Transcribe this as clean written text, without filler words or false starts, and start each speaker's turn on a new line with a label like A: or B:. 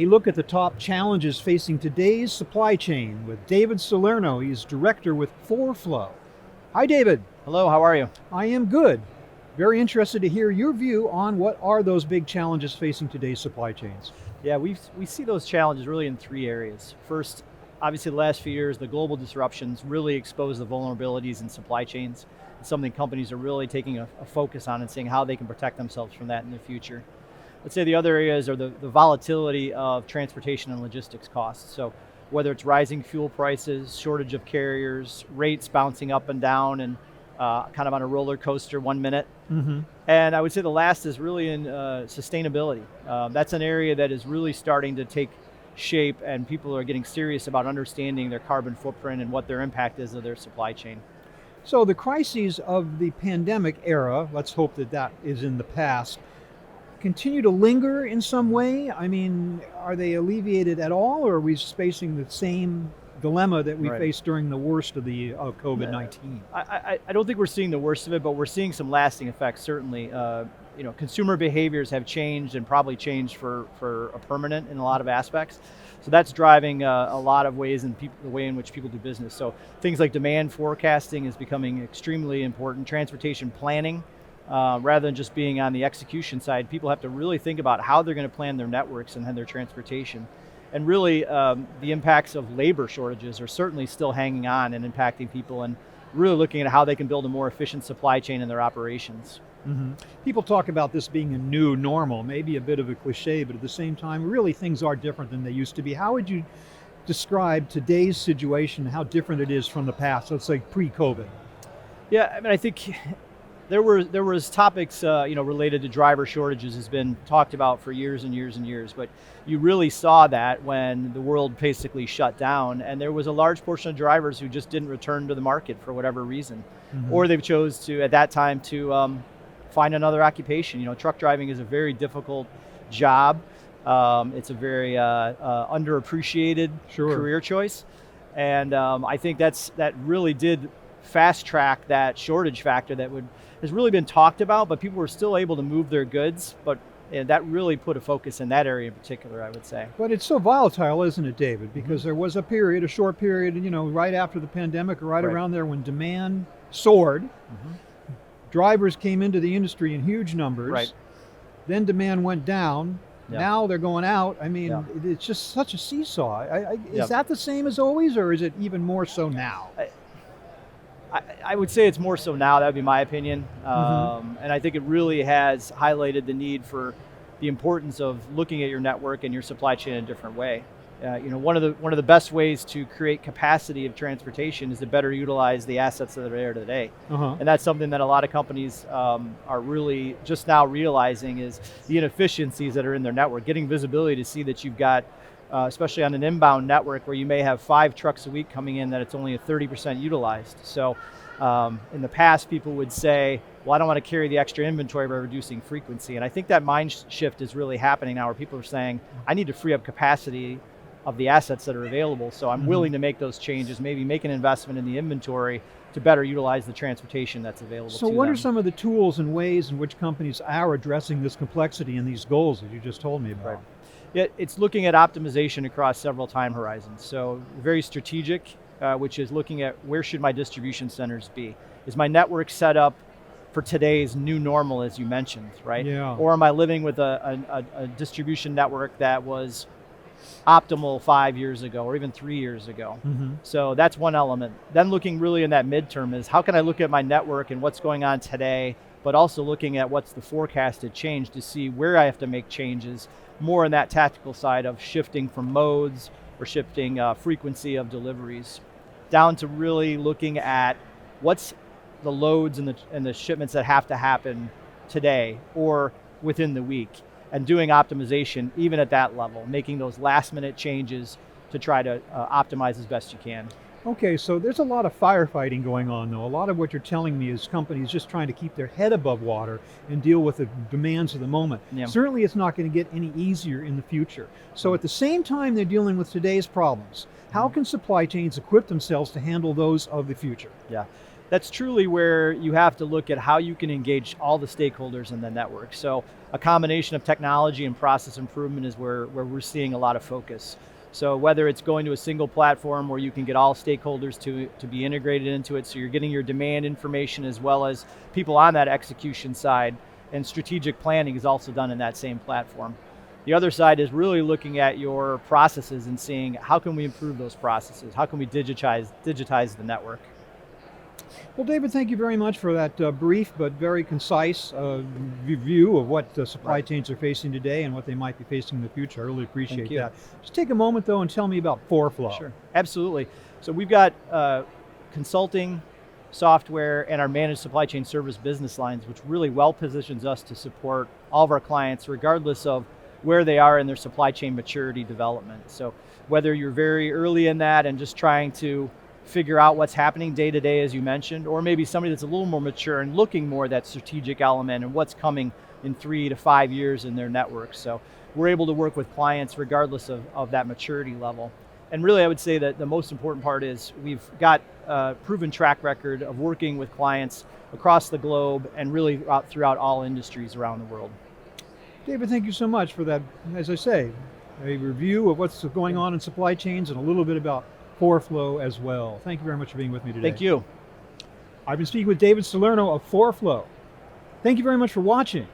A: A look at the top challenges facing today's supply chain with David Salerno. He's director with Fourflow. Hi, David.
B: Hello, how are you?
A: I am good. Very interested to hear your view on what are those big challenges facing today's supply chains.
B: Yeah, we see those challenges really in three areas. First, obviously the last few years, the global disruptions really exposed the vulnerabilities in supply chains. It's something companies are really taking a focus on and seeing how they can protect themselves from that in the future. Let's say the other areas are the volatility of transportation and logistics costs. So whether it's rising fuel prices, shortage of carriers, rates bouncing up and down and kind of on a roller coaster 1 minute.
A: Mm-hmm.
B: And I would say the last is really in sustainability. That's an area that is really starting to take shape, and people are getting serious about understanding their carbon footprint and what their impact is of their supply chain.
A: So the crises of the pandemic era, let's hope that that is in the past, continue to linger in some way? I mean, are they alleviated at all, or are we facing the same dilemma that we faced during the worst of the COVID-19?
B: I don't think we're seeing the worst of it, but we're seeing some lasting effects, certainly. Consumer behaviors have changed and probably changed for a permanent in a lot of aspects. So that's driving a lot of ways in the way in which people do business. So things like demand forecasting is becoming extremely important. Transportation planning, rather than just being on the execution side, people have to really think about how they're going to plan their networks and their transportation. And really, the impacts of labor shortages are certainly still hanging on and impacting people, and really looking at how they can build a more efficient supply chain in their operations.
A: Mm-hmm. People talk about this being a new normal, maybe a bit of a cliche, but at the same time, really things are different than they used to be. How would you describe today's situation, how different it is from the past, let's say pre-COVID?
B: Yeah, I mean, I think there was topics related to driver shortages has been talked about for years and years and years, but you really saw that when the world basically shut down, and there was a large portion of drivers who just didn't return to the market for whatever reason, or they chose to at that time to find another occupation. Truck driving is a very difficult job. It's a very underappreciated career choice, and I think that really did fast track that shortage factor that has really been talked about, but people were still able to move their goods, but that really put a focus in that area in particular, I would say.
A: But it's so volatile, isn't it, David? Because there was a short period, right after the pandemic, or right around there, when demand soared. Drivers came into the industry in huge numbers. Then demand went down. Now they're going out. I mean, it's just such a seesaw. Is that the same as always, or is it even more so now?
B: I would say it's more so now. That would be my opinion. And I think it really has highlighted the need for the importance of looking at your network and your supply chain in a different way. One of the best ways to create capacity of transportation is to better utilize the assets that are there today. And that's something that a lot of companies are really just now realizing, is the inefficiencies that are in their network. Getting visibility to see that you've got, especially on an inbound network where you may have 5 trucks a week coming in, that it's only 30% utilized. So in the past, people would say, well, I don't want to carry the extra inventory by reducing frequency. And I think that mind shift is really happening now, where people are saying, I need to free up capacity of the assets that are available. So I'm willing to make those changes, maybe make an investment in the inventory to better utilize the transportation that's available to them.
A: So what are some of the tools and ways in which companies are addressing this complexity and these goals that you just told me about?
B: Yeah, it's looking at optimization across several time horizons. So very strategic, which is looking at where should my distribution centers be? Is my network set up for today's new normal, as you mentioned, right? Or am I living with a distribution network that was optimal 5 years ago or even 3 years ago? So that's one element. Then looking really in that midterm is, how can I look at my network and what's going on today, but also looking at what's the forecasted change to see where I have to make changes, more in that tactical side of shifting from modes or shifting frequency of deliveries, down to really looking at what's the loads and the shipments that have to happen today or within the week, and doing optimization even at that level, making those last minute changes to try to optimize as best you can.
A: Okay, so there's a lot of firefighting going on, though. A lot of what you're telling me is companies just trying to keep their head above water and deal with the demands of the moment. Certainly it's not going to get any easier in the future. So at the same time they're dealing with today's problems, how can supply chains equip themselves to handle those of the future?
B: That's truly where you have to look at how you can engage all the stakeholders in the network. So a combination of technology and process improvement is where we're seeing a lot of focus. So whether it's going to a single platform where you can get all stakeholders to be integrated into it, so you're getting your demand information as well as people on that execution side, and strategic planning is also done in that same platform. The other side is really looking at your processes and seeing how can we improve those processes? How can we digitize the network?
A: Well, David, thank you very much for that brief but very concise view of what the supply chains are facing today and what they might be facing in the future. I really appreciate that. Just take a moment though and tell me about Fourflow.
B: Sure, absolutely. So we've got consulting, software, and our managed supply chain service business lines, which really well positions us to support all of our clients regardless of where they are in their supply chain maturity development. So whether you're very early in that and just trying to figure out what's happening day to day, as you mentioned, or maybe somebody that's a little more mature and looking more at that strategic element and what's coming in 3 to 5 years in their network. So we're able to work with clients regardless of that maturity level. And really I would say that the most important part is we've got a proven track record of working with clients across the globe and really throughout all industries around the world.
A: David, thank you so much for that, as I say, a review of what's going on in supply chains and a little bit about Fourflow as well. Thank you very much for being with me today.
B: Thank you.
A: I've been speaking with David Salerno of Fourflow. Thank you very much for watching.